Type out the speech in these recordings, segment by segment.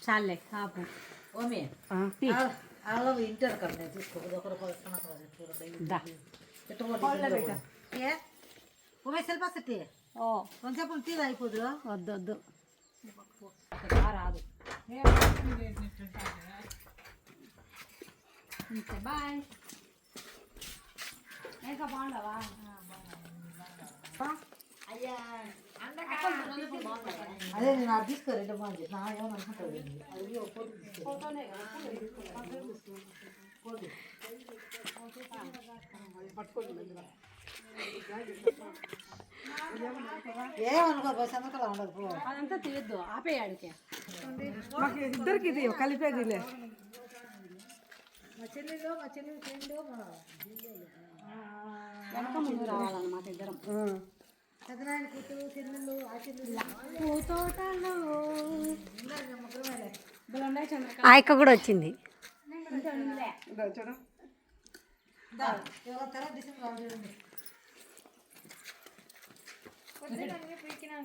చాలే ఆపు ఇంటర్ కదా తీసుకోదు సెల్పాసట్టి కొంచెం టీ అయిపోదు వద్దు వద్దు రాదు బాయ్ ఇంకా బాగుండవా అదే నేను అది తీసుకోరంటే బాగుంది నా ఏమనుకుంటుంది ఏమనుకో సంతకాలు ఉండదు అదంతా తీయద్దు ఆపేయాడికి మాకు ఇద్దరికి ఇది కలిపేదిలే మా చెల్లెలు ఫ్రెండ్ వెనక ముందు రావాలన్నమాట ఇద్దరం పెద్దనాయన కూతురు చెల్లెళ్ళు ఆ చెల్లెలు పూతోటలో ఆ అక్క కూడా వచ్చింది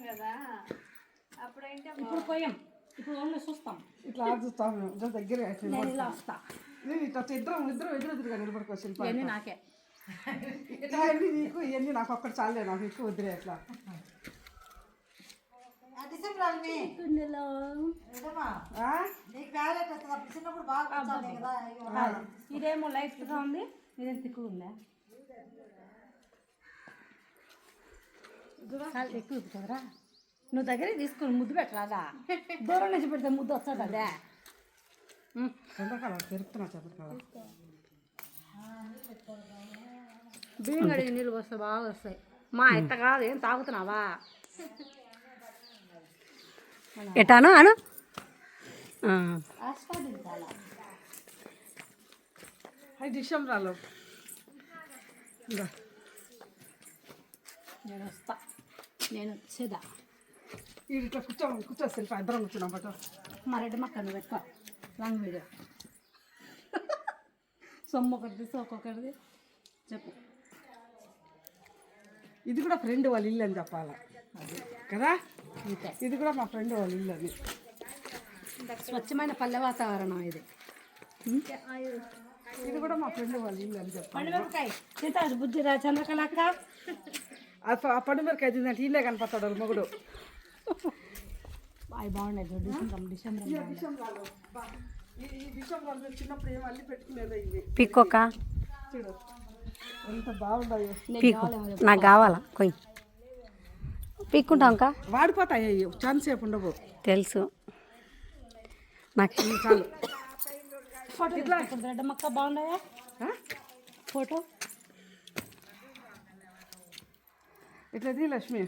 కదా ఇప్పుడు పోయాం ఇప్పుడు ఓన్లీ చూస్తాం ఇట్లా చూస్తాం మేము దగ్గర నేను ఇలా వస్తా నేను ఇట్లా ఇద్దరు ఎదురుగా నిలబడుకోవచ్చు నాకే ఇవన్నీ నీకు ఇవన్నీ నాకు ఒక్కటి చాలే నాకు ఎక్కువ వద్దులే అట్లా ఇదేమో లైట్గా ఉంది ఇదేం తిక్కువ ఉందా ఎక్కువ కదరా నువ్వు దగ్గరే తీసుకుని ముద్దు పెట్టరాదా దూరం నుంచి పెడితే ముద్దు వస్తుంది అదే పెరుగుతున్నా చెప్పదు బియ్యం కడిగి నీళ్ళు వస్తే బాగా వస్తాయి మా ఎత్త కాదు ఏం తాగుతున్నావా ఎటాను అను ఆస్వాదించాలా అది డిసెంబర్లో నేను వస్తా నేను వచ్చేదా ఇట్లా కూర్చోసి ఇద్దరం కూర్చున్నాం బట్ మా రెడ్డి మక్కను పెట్టుకో లాంగ్ వీడియో సొమ్ము ఒకటిది ఒక్కొక్కటిది చెప్పు ఇది కూడా ఫ్రెండ్ వాళ్ళ ఇల్లు అని చెప్పాలా కదా అంతే ఇది కూడా మా ఫ్రెండ్ వాళ్ళ ఇల్లు అని స్వచ్ఛమైన పల్లె వాతావరణం ఇది ఇది కూడా మా ఫ్రెండ్ వాళ్ళ ఇల్లు అని చెప్పాలి పండుమిరకాయ తింటారు బుద్ధిరా చంద్రకళక్క ఆ పండుమిరకాయ తిందంటే ఇల్లే కనపడతాడు వాళ్ళ మొగుడు అవి బాగున్నాయి డిసెంబర్ డిసెంబర్లో చిన్నప్పుడు ఏం అల్లి పెట్టుకునేది ఇది పిక్కొక్క చూడు ఎంత బాగున్నాయో పీక్కు నాకు కావాలా కొయ్యి పీక్కుంటాం అక్క వాడిపోతాయి ఛాన్స్ సేపు ఉండవు తెలుసు నాకు చాలు ఫోటో రెడ్డి మక్క బాగున్నాయా ఫోటో ఇట్లా లక్ష్మి